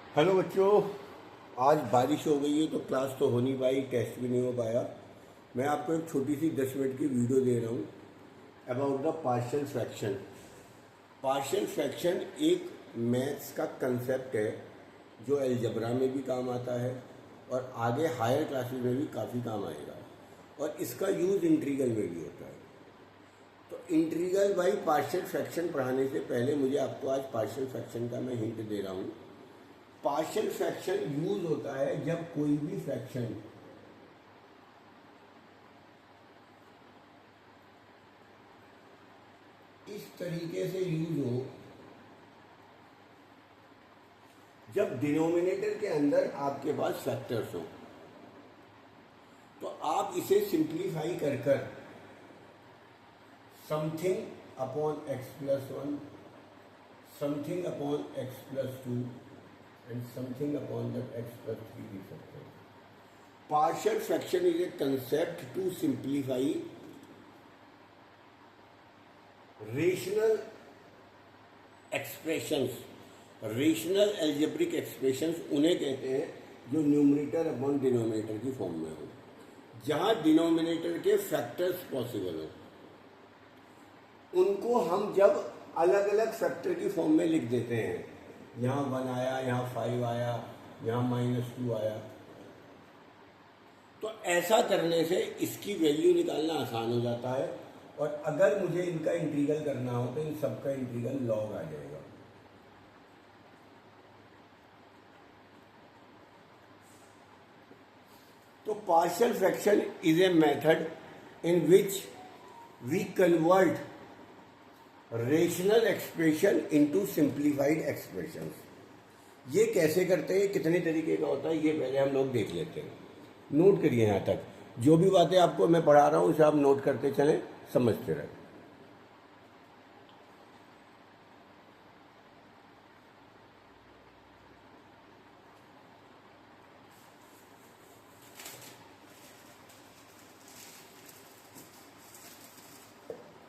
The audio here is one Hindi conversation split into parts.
हेलो बच्चों। आज बारिश हो गई है तो क्लास तो हो नहीं पाई, टेस्ट भी नहीं हो पाया। मैं आपको एक छोटी सी 10 मिनट की वीडियो दे रहा हूँ about the partial fraction. Partial fraction एक मैथ्स का कंसेप्ट है जो अलजबरा में भी काम आता है और आगे हायर क्लासेस में भी काफ़ी काम आएगा, और इसका यूज़ इंटीग्रल में भी होता है। तो इंटीग्रल बाई पार्शियल फ्रैक्शन पढ़ाने से पहले मुझे आपको आज पार्शियल फ्रैक्शन का मैं हिंट दे रहा हूँ। पार्शियल फ्रैक्शन यूज होता है जब कोई भी फ्रैक्शन इस तरीके से यूज हो, जब डिनोमिनेटर के अंदर आपके पास फैक्टर्स हो, तो आप इसे सिंप्लीफाई कर कर something upon X plus one, something upon X plus two and something upon that X plus three लिख सकते हैं। Partial fraction is a concept to simplify rational expressions. Rational algebraic expressions उन्हें कहते हैं जो न्यूमरेटर अपॉन डिनोमिनेटर की फॉर्म में हो, जहां डिनोमिनेटर के फैक्टर्स पॉसिबल हो। उनको हम जब अलग अलग फैक्टर की फॉर्म में लिख देते हैं, यहाँ 1 आया, यहाँ 5 आया, यहाँ -2 आया, तो ऐसा करने से इसकी वैल्यू निकालना आसान हो जाता है। और अगर मुझे इनका इंटीग्रल करना हो तो इन सबका इंटीग्रल लॉग आ जाएगा। तो partial fraction is a method in which we convert rational expression into simplified expressions. ये कैसे करते हैं, कितने तरीके का होता है, ये पहले हम लोग देख लेते हैं। नोट करिए, यहाँ तक जो भी बातें आपको मैं पढ़ा रहा हूँ उसे आप नोट करते चलें, समझते रहें।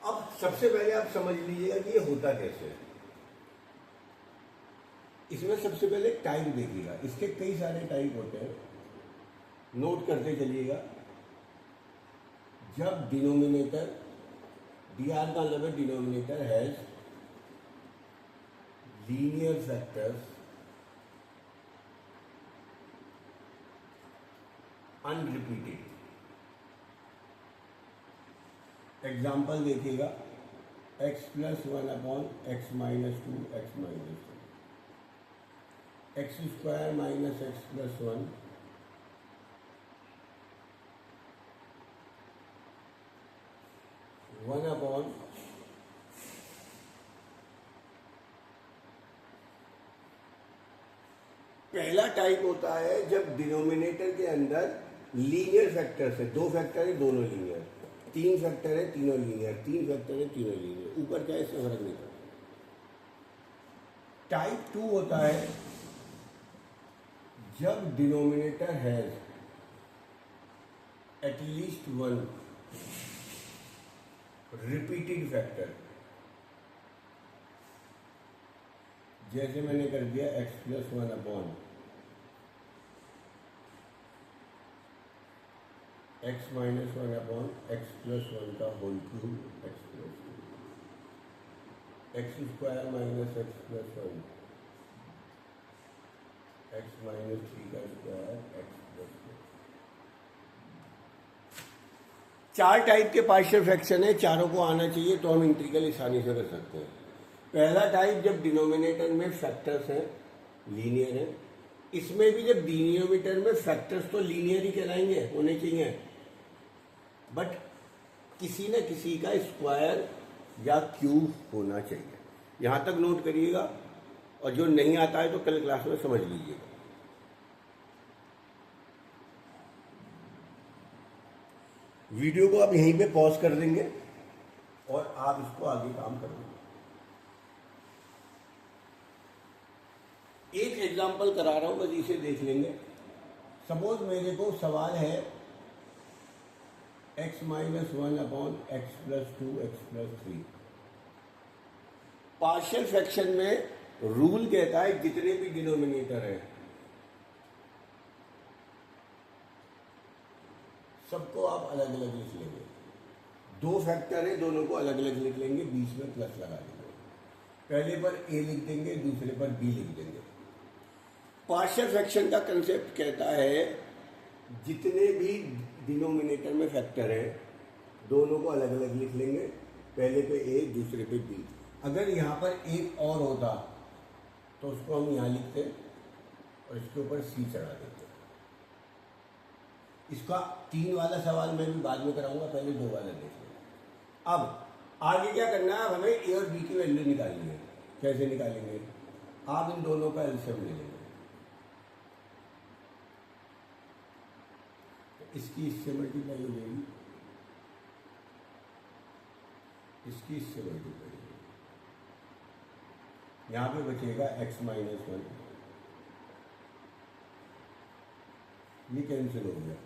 अब सबसे पहले आप समझ लीजिएगा कि ये होता कैसे है। इसमें सबसे पहले टाइप देखिएगा, इसके कई सारे टाइप होते हैं, नोट करते चलिएगा। जब डिनोमिनेटर, डी आर का मतलब है denominator has linear factors unrepeated. Example देखिएगा, x plus 1 upon x minus two, x minus two, x square minus x plus 1, 1 upon पहला टाइप होता है जब डिनोमिनेटर के अंदर लीनियर फैक्टर्स है। दो फैक्टर है, दोनों लीनियर। तीन फैक्टर है, तीनों लीनियर। तीन फैक्टर है, तीनों लीनियर। ऊपर क्या है इससे फर्क नहीं पड़ता। टाइप 2 होता है जब denominator has at least one repeated factor. जैसे मैंने कर दिया x plus 1 upon x minus 1 upon X plus 1 का whole cube, X plus 2, X square minus x plus 1, X minus 3 का स्क्वायर, एक्स प्लस 2। चार टाइप के पार्शियल फ्रैक्शन है, चारों को आना चाहिए तो हम इंटीग्रल आसानी से कर सकते हैं। पहला टाइप जब डिनोमिनेटर में फैक्टर्स हैं, लीनियर है। इसमें भी जब डिनोमिनेटर में फैक्टर्स तो लीनियर ही कहलाएंगे, होने चाहिए, बट किसी न किसी का स्क्वायर या क्यूब होना चाहिए। यहां तक नोट करिएगा, और जो नहीं आता है तो कल क्लास में समझ लीजिएगा। वीडियो को आप यहीं पे पॉज कर देंगे और आप इसको आगे काम कर देंगे। एक एग्जांपल करा रहा हूं, बस इसे देख लेंगे। सपोज मेरे को सवाल है x minus 1 upon X plus 2, x plus 3। Partial fraction में रूल कहता है जितने भी डिनोमिनेटर हैं सबको आप अलग अलग लिख लेंगे। दो फैक्टर है, दोनों को अलग अलग लिख लेंगे, बीच में प्लस लगा देंगे। पहले पर ए लिख देंगे, दूसरे पर बी लिख देंगे। पार्शियल फ्रैक्शन का कंसेप्ट कहता है जितने भी डिनोमिनेटर में फैक्टर है दोनों को अलग अलग लिख लेंगे, पहले पे ए दूसरे पे बी। अगर यहाँ पर एक और होता तो उसको हम यहाँ लिखते और इसके ऊपर सी चढ़ा देते। इसका 3 वाला सवाल मैं भी बाद में कराऊंगा, पहले 2 वाला देख लें। अब आगे क्या करना है, अब हमें ए और बी की वैल्यू निकालनी है। कैसे निकालेंगे, आप इन दोनों का एलसीएम ले लेंगे। तो इसकी इससे मल्टीप्लाई हो जाएगी, इसकी इससे मल्टीप्लाई हो जाएगी, यहाँ पे बचेगा x माइनस 1, ये कैंसिल हो गया।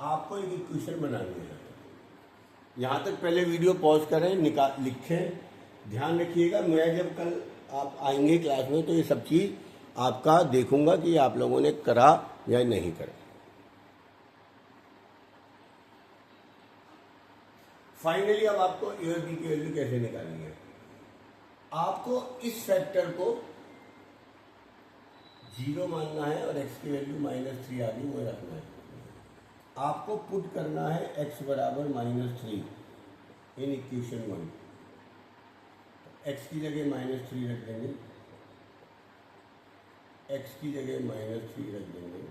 आपको एक इक्वेशन बनानी है। यहाँ तक पहले वीडियो पॉज करें, लिखें, ध्यान रखिएगा। मैं जब कल आप आएंगे क्लास में तो ये सब चीज़ आपका देखूंगा कि आप लोगों ने करा या नहीं करा। फाइनली अब आपको ए और बी की वैल्यू कैसे निकालनी है। आपको इस फैक्टर को 0 मानना है और x की वैल्यू -3 आ गई वो रखना है। आपको पुट करना है x बराबर -3 इन इक्वेशन 1। तो x की जगह -3 रख देंगे, x की जगह -3 रख देंगे।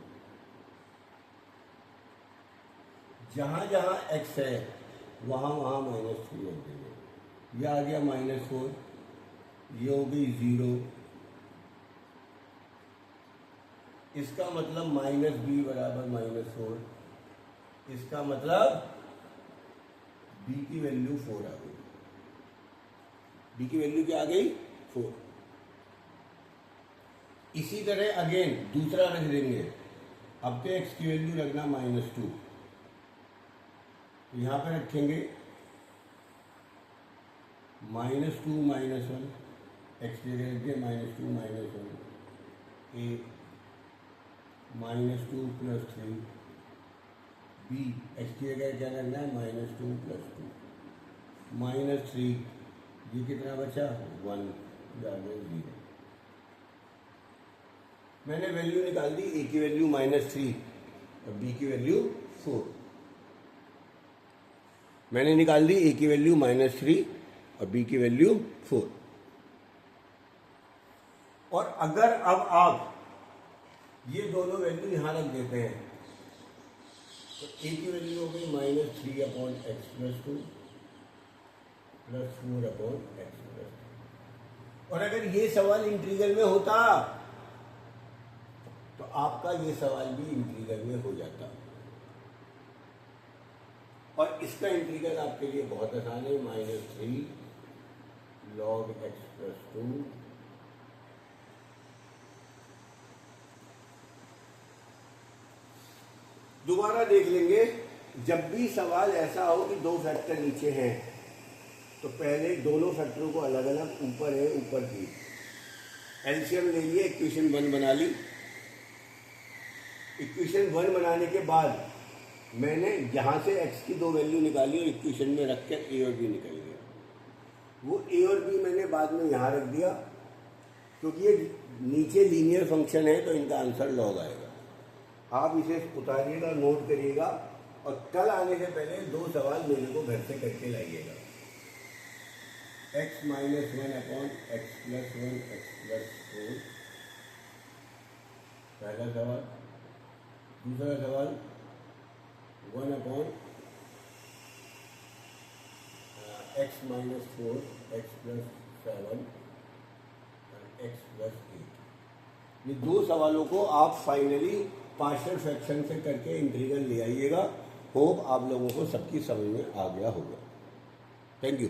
जहाँ जहाँ x है वहाँ वहाँ -3 रख देंगे। यह आ गया -4, ये हो गई 0। इसका मतलब -b बराबर -4, इसका मतलब b की वैल्यू 4 आ गई। b की वैल्यू क्या आ गई, 4। इसी तरह अगेन दूसरा रख देंगे। अब तो x की वैल्यू रखना -2, यहाँ पे रखेंगे -2 -1, x की जगह रखिए -2 -1, a -2 + 3, b x की जगह क्या करना है -2 + 2, -3, ये कितना बचा 1, जाके 0। मैंने वैल्यू निकाल दी, a की वैल्यू -3 और b की वैल्यू 4। मैंने निकाल दी a की वैल्यू -3 और b की वैल्यू 4। और अगर अब आप ये दोनों वैल्यू यहां रख देते हैं तो a की वैल्यू हो गई -3/x + 2 + 4/x + 2। और अगर ये सवाल इंटीग्रल में होता तो आपका ये सवाल भी इंटीग्रल में हो जाता। और इसका इंटीग्रल आपके लिए बहुत आसान है, -3 log x + 2 दोबारा देख लेंगे। जब भी सवाल ऐसा हो कि दो फैक्टर नीचे हैं तो पहले दोनों फैक्टरों को अलग अलग, ऊपर है ऊपर भी, एलसीएम ले लिए, इक्वेशन 1 बना ली। इक्वेशन 1 बनाने के बाद मैंने यहाँ से x की 2 वैल्यू निकाली और इक्वेशन में रख कर a और b निकल गया। वो a और b मैंने बाद में यहाँ रख दिया क्योंकि ये नीचे लीनियर फंक्शन है तो इनका आंसर लॉग आएगा। आप इसे उतारिएगा, नोट करिएगा और कल आने से पहले 2 सवाल मेरे को घर से करके लाइएगा। x - 1/x + 1x + 4 पहला सवाल। दूसरा सवाल 1/x - 4x + 7 x + 8। ये 2 सवालों को आप फाइनली पार्शियल फ्रैक्शन से करके इंटीग्रल ले आइएगा। होप आप लोगों को सबकी समझ में आ गया होगा। Thank you.